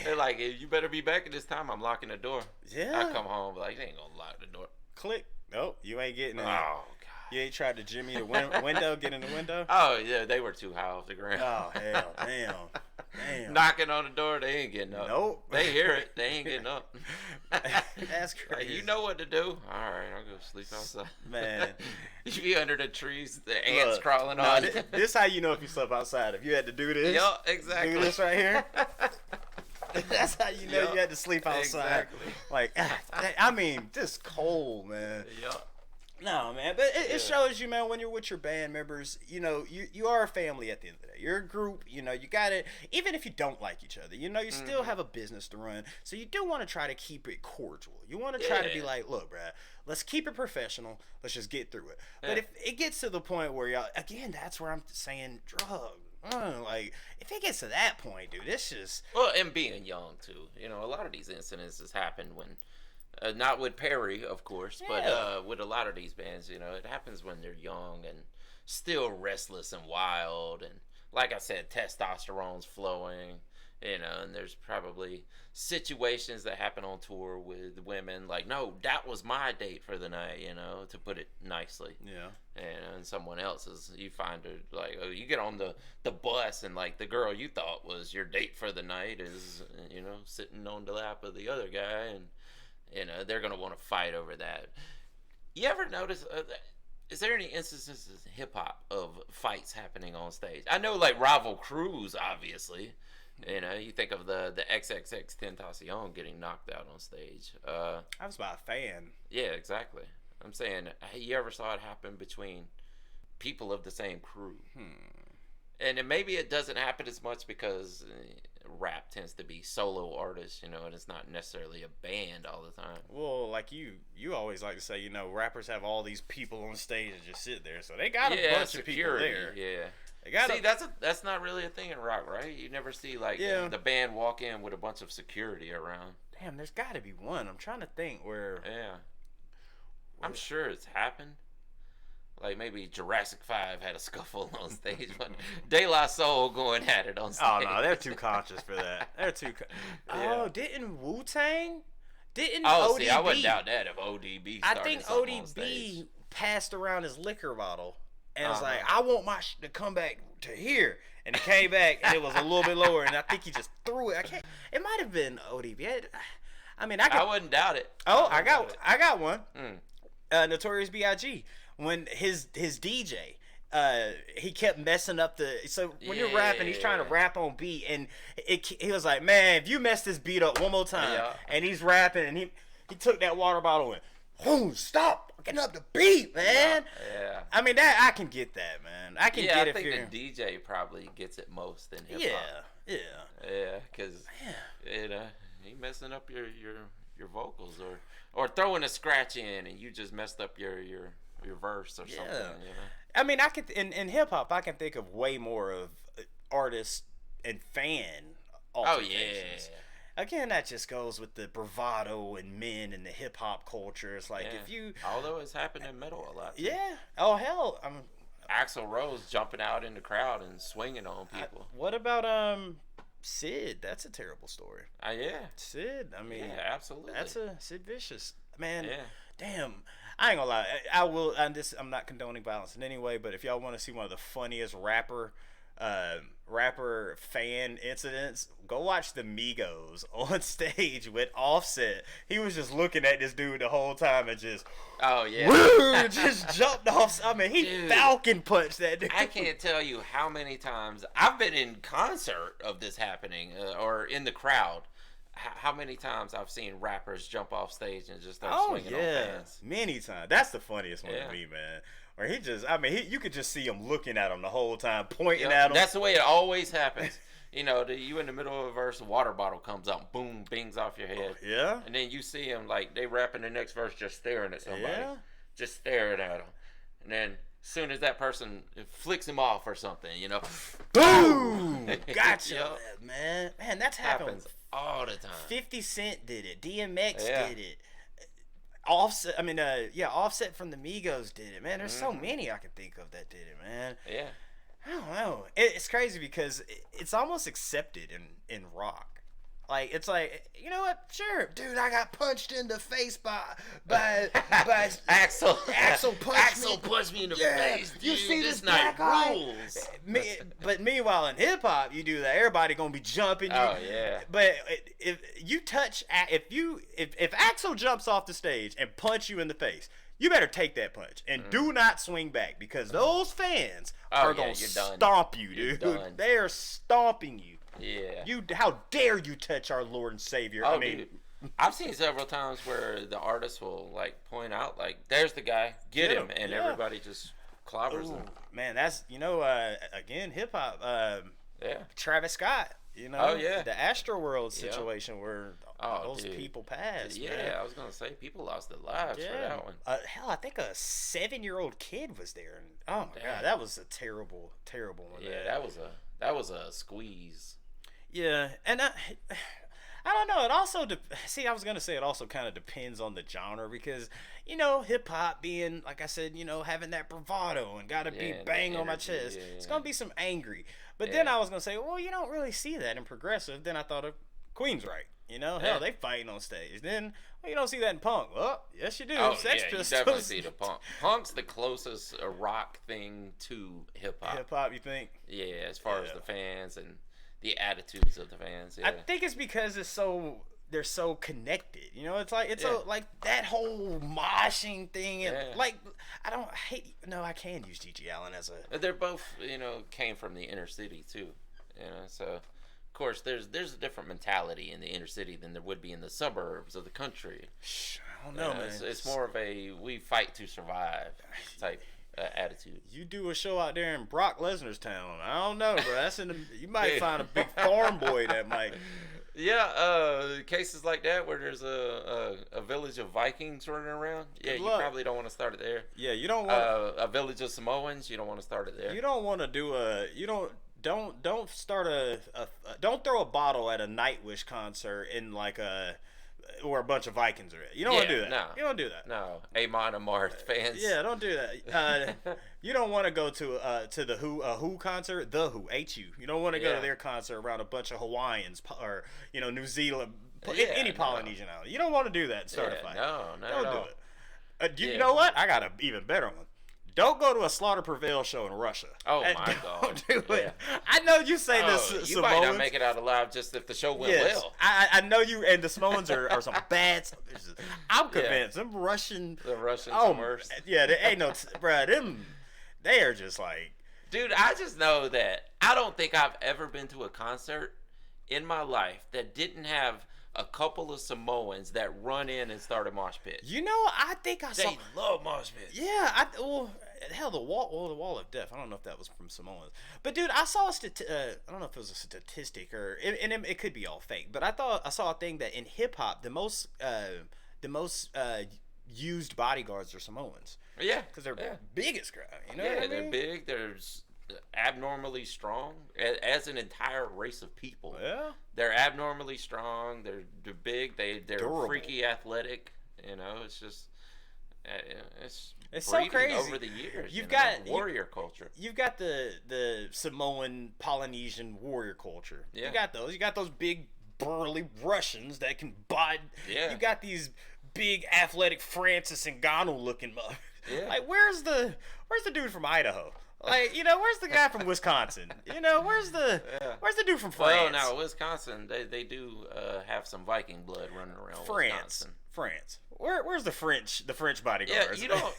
They're like, hey, you better be back at this time. I'm locking the door. Yeah. I come home, like, they ain't going to lock the door. Click. Nope, you ain't getting Oh, in. God. You ain't tried to jimmy the window, get in the window? Oh, yeah, they were too high off the ground. Oh, hell, damn. Knocking on the door, they ain't getting up. Nope. They hear it, they ain't getting up. That's Like, crazy. you know what to do. All right, I'll go sleep outside. Man. You be under the trees, the ants Look, crawling nah, on you. this how you know if you slept outside. If you had to do this, Yup, exactly. do this right here. That's how you know Yup, you had to sleep outside. exactly. Like, I mean, just cold, man. Yup. No, man, but it shows you, man, when you're with your band members, you know, you are a family at the end of the day. You're a group, you know, you got to, even if you don't like each other, you know, you still have a business to run. So you do want to try to keep it cordial. You want to try to be like, look, bruh, let's keep it professional. Let's just get through it. But Yeah. if it gets to the point where y'all, again, that's where I'm saying drug. Like, if it gets to that point, dude, it's just. Well, and being young, too. You know, a lot of these incidences happen when. Not with Perry, of course, Yeah. but with a lot of these bands, you know, it happens when they're young and still restless and wild. And like I said, testosterone's flowing, you know, and there's probably situations that happen on tour with women like, no, that was my date for the night, you know, to put it nicely. Yeah. And someone else's, you find it like, oh, you get on the bus and like the girl you thought was your date for the night is, you know, sitting on the lap of the other guy, and you know, they're going to want to fight over that. You ever notice, is there any instances in hip-hop of fights happening on stage? I know, like, Rival Crews, obviously. You know, you think of the XXX Tentacion getting knocked out on stage. I was about a fan. Yeah, exactly. I'm saying, hey, you ever saw it happen between people of the same crew? And then maybe it doesn't happen as much because rap tends to be solo artists, you know, and it's not necessarily a band all the time. Well, like you always like to say, you know, rappers have all these people on stage that just sit there, so they got a bunch of people there. Yeah. They got See, that's not really a thing in rock, right? You never see like the band walk in with a bunch of security around. Damn, there's got to be one. I'm trying to think where. Yeah. I'm sure it's happened. Like maybe Jurassic 5 had a scuffle on stage, but De La Soul going at it on stage. Oh no, they're too conscious for that. They're too. Yeah. Oh, didn't Wu-Tang? Didn't Oh, ODB? see, I wouldn't doubt that if ODB I started think something on stage. ODB passed around his liquor bottle and was Uh-huh. like, "I want my to come back to here," and it came back and it was a little bit lower, and I think he just threw it. I can't. It might have been ODB. I mean, I wouldn't doubt it. Oh, I wouldn't doubt it. got one. Mm. Notorious B.I.G. When his DJ, he kept messing up the. So when you're rapping, he's trying to rap on beat, and he was like, "Man, if you mess this beat up one more time," Yeah. and he's rapping, and he took that water bottle and, "Oh, stop getting up the beat, man." Yeah. I mean, that I can get that, man. I can get I it. think if the DJ probably gets it most in hip yeah, hop. yeah. Yeah, because you know, he messing up your vocals or throwing a scratch in and you just messed up your verse or something. You know? I mean, I could in hip hop, I can think of way more of artists and fan Oh altercations. yeah. Again, that just goes with the bravado and men and the hip hop culture. It's like Yeah. if you, Although it's happened in metal a lot. Too. yeah. Oh hell, Axl Rose jumping out in the crowd and swinging on people. what about Sid? That's a terrible story. Yeah. Sid, I mean, Yeah, absolutely. that's a Sid Vicious man. Yeah. Damn, I ain't gonna lie. I will. I'm not condoning violence in any way, but if y'all want to see one of the funniest rapper fan incidents, go watch the Migos on stage with Offset. He was just looking at this dude the whole time and just Oh yeah. woo, just jumped off. I mean, he Dude. falcon punched that dude. I can't tell you how many times I've been in concert of this happening or in the crowd. how many times I've seen rappers jump off stage and just start Oh swinging on yeah, fans. many times. That's the funniest one Yeah. to me, man. Where he just, I mean, you could just see him looking at him the whole time, pointing Yep, at him. that's the way it always happens. You know, you in the middle of a verse, a water bottle comes out, boom, bings off your head. Yeah. And then you see him, like, they rapping the next verse just staring at somebody. Yeah. Just staring at him. And then as soon as that person flicks him off or something, you know. Boom! Gotcha, Yep. man. Man, that's happened. Happens all the time. 50 Cent did it. DMX Yeah. did it. Offset, I mean, Offset from the Migos did it, man. There's so Mm-hmm. many I can think of that did it, man. Yeah. I don't know. It's crazy because it's almost accepted in rock. Like, it's like, you know what? Sure, dude, I got punched in the face by Axel. Axel punched me in the Yeah, face. you dude. see this this night black eye? rules. But meanwhile, in hip hop, you do that. Everybody gonna be jumping. Oh, yeah. But if you touch, if Axel jumps off the stage and punch you in the face, you better take that punch and do not swing back because those fans are gonna you're done. stomp you, You're dude. done. They are stomping you. Yeah. How dare you touch our Lord and Savior? Oh, I mean, dude. I've seen several times where the artist will like point out, like, "There's the guy, get him," and yeah. everybody just clobbers him. man, that's again hip hop. Yeah. Travis Scott, you know, Oh, yeah. the Astroworld situation where Oh, those dude. people passed. Yeah, man. I was gonna say people lost their lives for Yeah. that one. Hell, I think a 7-year-old kid was there, and oh my Damn. god, that was a terrible, terrible one. Yeah, man. that was a squeeze. Yeah, and I don't know. It also see. I was gonna say it also kind of depends on the genre because hip hop being like I said, having that bravado and gotta Yeah, be and the bang on my energy, chest. yeah, It's yeah. gonna be some angry. But then Yeah. I was gonna say, well, you don't really see that in progressive. Then I thought of Queensryche. Yeah. Hell, they fighting on stage. Then you don't see that in punk. Well, yes you do. Oh Sex yeah, you Pistols. definitely see the punk. Punk's the closest rock thing to hip hop. Hip hop, you think? Yeah, as far as Yeah. the fans and the attitudes of the fans. Yeah. I think it's because they're so connected. It's like Yeah. like that whole moshing thing and Yeah. like I can use Gigi Allen as a But they're both, came from the inner city too. So of course there's a different mentality in the inner city than there would be in the suburbs of the country. I don't know, man. It's more of a we fight to survive type attitude. You do a show out there in Brock Lesnar's town. I don't know, bro. That's you might find a big farm boy that might. Yeah, cases like that where there's a village of Vikings running around. Yeah, Good you luck. probably don't want to start it there. Yeah, you don't want. A village of Samoans, you don't want to start it there. You don't want to do don't start don't throw a bottle at a Nightwish concert in like where a bunch of Vikings are at. You don't want to do that. no. You don't do that. No, Amon Amarth fans. Yeah, don't do that. You don't want to go to the Who concert, the Who HU. You don't want to go Yeah. to their concert around a bunch of Hawaiians or New Zealand, Yeah, any no. Polynesian island. You don't want to do that. Start Yeah, a fight. no, not don't at do all. it. You Yeah. know what? I got an even better one. Don't go to a Slaughter Prevail show in Russia. Oh, And my don't God. do it. Yeah. I know you say Oh, this. you might not make it out alive just if the show went Yes, well. I know you. And the Samoans are some bad. I'm convinced them Russian. The Russians Oh, are worse. yeah, they ain't no, bruh, them, they are just like, Dude, I just know that I don't think I've ever been to a concert in my life that didn't have a couple of Samoans that run in and start a mosh pit. I think I saw. They love mosh pits. Yeah, hell, the wall of death. I don't know if that was from Samoans, but dude, I saw I don't know if it was a statistic or, and it could be all fake, but I saw a thing that in hip hop, the most used bodyguards are Samoans. Yeah, Because they're yeah. biggest crowd, you know Yeah, what I they're mean? big. They're abnormally strong as an entire race of people. Yeah. They're abnormally strong. They're big. They're Durable. freaky athletic. It's just It's so breeding crazy. over the years. You've got- warrior culture. You've got the Samoan Polynesian warrior culture. Yeah. You got those. You got those big burly Russians that can bite. Yeah. You got these big athletic Francis Ngannou looking mother. Yeah. Like where's the dude from Idaho? Like, where's the guy from Wisconsin? Where's the dude from France? Well, now Wisconsin, they do have some Viking blood running around. France. France. Where's the French Yeah, bodyguards? you don't.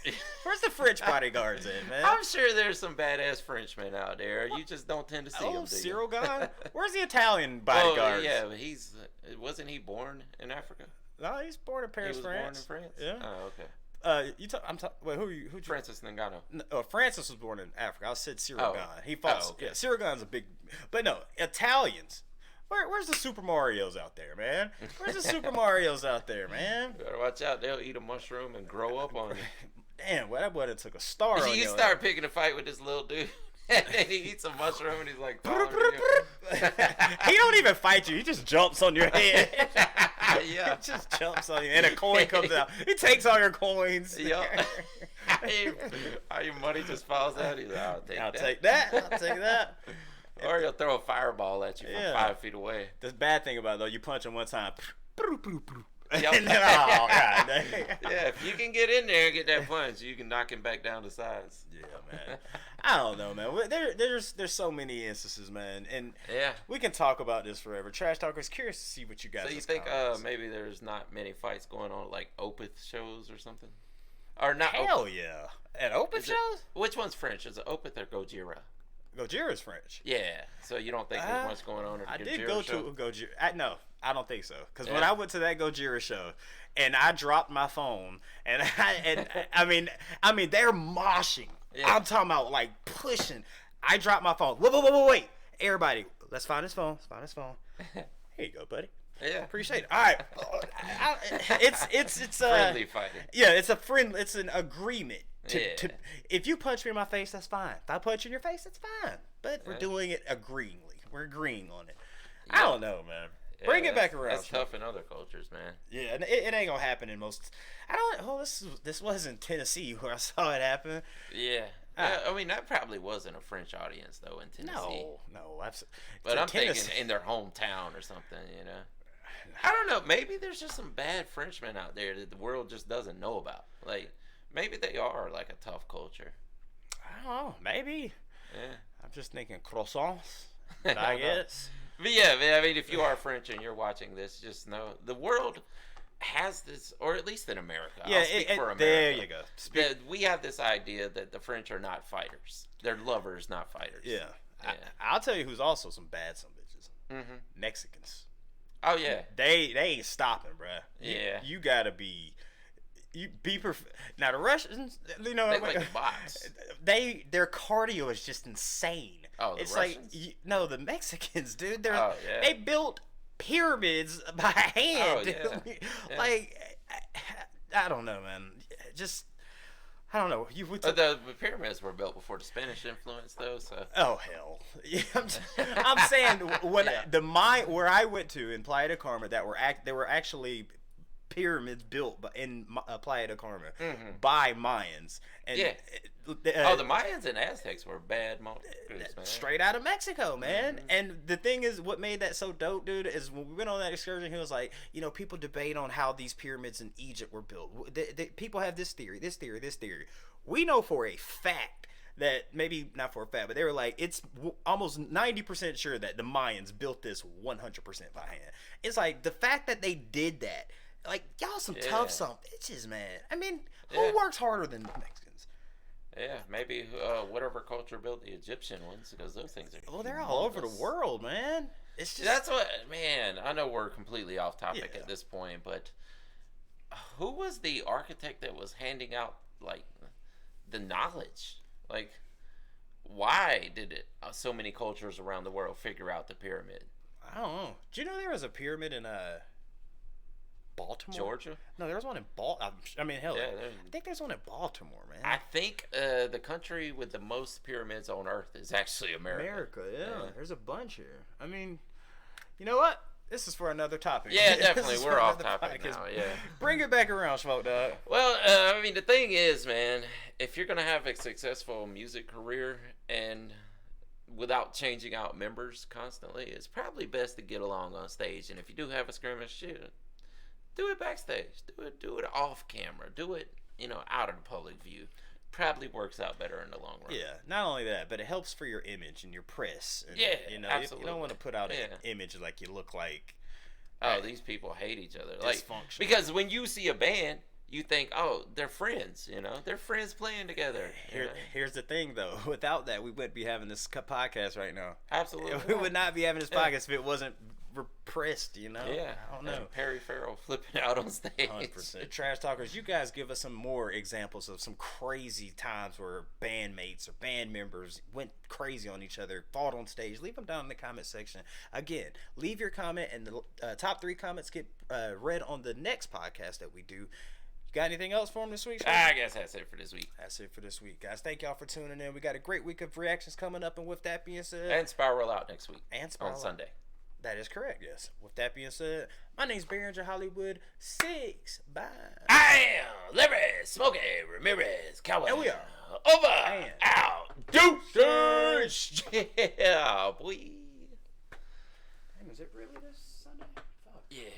Where's the French bodyguards at, man? I'm sure there's some badass Frenchmen out there. You just don't tend to see them. Cyril Gone. Where's the Italian Well, bodyguards? yeah, but wasn't he born in Africa? No, he's born in Paris, He was France. born in France. Yeah. Oh, okay. Wait, who? Francis Ngannou. Francis was born in Africa. I said Cyril Oh. Gone. He fought. Oh, okay. Yeah, Cyril Gone's a big, but no, Italians. Where's the Super Marios out there, man? Where's the Super Marios out there, man? You better watch out. They'll eat a mushroom and grow up on you. Damn, well, that boy took a star on You your start picking a fight with this little dude, and then he eats a mushroom and he's like, following you. He don't even fight you. He just jumps on your head. Yeah. He just jumps on you, and a coin comes out. He takes all your coins. Yup. All your money just falls out. He's like, I'll take that. I'll take that. Or he'll throw a fireball at you from 5 feet away. The bad thing about it, though, you punch him one time. Yep. And then, oh, God. Yeah, if you can get in there and get that punch, you can knock him back down to size. Yeah, man. I don't know, man. There's so many instances, man, and Yeah. we can talk about this forever. Trash Talkers, curious to see what you guys. So you think maybe there's not many fights going on like Opeth shows or something? Or not? Hell Opeth. yeah! At open Is it- shows, Which one's French? Is it Opeth or Gojira? Gojira's French. Yeah. So you don't think there's much going on at I the did Gojira go show? to a Gojira. No, I don't think so. Because when Yeah. I went to that Gojira show, and I dropped my phone, and I mean, they're moshing. Yeah. I'm talking about like pushing. I dropped my phone. Wait! Everybody, let's find his phone. Let's find his phone. Here you go, buddy. Yeah. Appreciate it. All right. It's Friendly fighting. Yeah, it's a friend. It's an agreement. To, Yeah. if you punch me in my face, that's fine. If I punch you in your face, that's fine. But we're Yeah. doing it agreeingly. We're agreeing on it. Yeah. I don't know, man. Bring it back around. That's tough in other cultures, man. Yeah, and it ain't gonna happen in most. I don't. Oh, this was in Tennessee where I saw it happen. Yeah. I mean, that probably wasn't a French audience, though, in Tennessee. No, But I'm Tennessee. thinking in their hometown or something, you know. I don't know. Maybe there's just some bad Frenchmen out there that the world just doesn't know about. Like, maybe they are like a tough culture. I don't know. Maybe. Yeah. I'm just thinking croissants. I guess. But yeah, man, I mean, if you are French and you're watching this, just know the world has this, or at least in America. Yeah, I'll speak for America. there you go. That we have this idea that the French are not fighters. They're lovers, not fighters. Yeah. Yeah. I'll tell you who's also some bad some bitches. Mm-hmm. Mexicans. Oh yeah. They ain't stopping, bruh. Yeah. You gotta be. Now the Russians, you know, They like to box. their cardio is just insane. Oh, the it's Russians? like no, the Mexicans, dude. Oh, yeah. They built pyramids by hand. Oh, dude. yeah. Like I don't know, man. Just I don't know. The pyramids were built before the Spanish influence, though. So. Oh hell! Yeah, I'm saying when Yeah. where I went to in Playa del Carmen that there were actually pyramids built in Playa del Carmen by Mayans. And Yeah. The Mayans and Aztecs were bad monsters, man. straight out of Mexico, man. And the thing is, what made that so dope, dude, is when we went on that excursion, he was like, you know, people debate on how these pyramids in Egypt were built. People have this theory. We know for a fact that, maybe not for a fact, but they were like, it's almost 90% sure that the Mayans built this 100% by hand. It's like, the fact that they did that, like, y'all some tough some bitches, man. I mean, who works harder than Mexicans? Yeah, maybe whatever culture built the Egyptian ones, because those things are. Well, they're all over the world, man. It's just That's what, man. I know we're completely off topic Yeah. at this point, but who was the architect that was handing out like the knowledge? Like, why did so many cultures around the world figure out the pyramid? I don't know. Do you know there was a pyramid in Baltimore? Georgia? No, there was one in Baltimore. I mean, hell, Yeah, I think there's one in Baltimore, man. I think the country with the most pyramids on Earth is actually America. America, yeah. There's a bunch here. I mean, you know what? This is for another topic. Yeah, This definitely. is We're for off another topic podcast. now. Yeah. Bring it back around, Smoke Dog. Well, I mean, the thing is, man, if you're gonna have a successful music career and without changing out members constantly, it's probably best to get along on stage. And if you do have a skirmish, shit, do it backstage. Do it off camera. Do it, out of the public view. Probably works out better in the long run. Yeah, not only that, but it helps for your image and your press. And, Yeah, you absolutely. don't want to put out Yeah. an image like you look like oh, these people hate each other. Like, Dysfunctional. because when you see a band, you think, oh, they're friends. You know, they're friends playing together. you know? Here's the thing, though. Without that, we wouldn't be having this podcast right now. Absolutely, We would not be having this podcast if it wasn't repressed, you know? Yeah, I don't know. And Perry Farrell flipping out on stage. 100%. Trash Talkers, you guys give us some more examples of some crazy times where bandmates or band members went crazy on each other, fought on stage. Leave them down in the comment section. Again, leave your comment, and the top 3 comments get read on the next podcast that we do. You got anything else for them this week? I guess that's it for this week. That's it for this week, guys. Thank y'all for tuning in. We got a great week of reactions coming up, and with that being said, And Spiral Out next week. And Spiral on Out. Sunday. That is correct, yes. With that being said, my name's Barringer Hollywood 6. Bye. I am Larry Smokey Ramirez Cowboy. And we are over and out. Deuces. Yeah, boy. Damn, is it really this Sunday? Fuck. Yeah.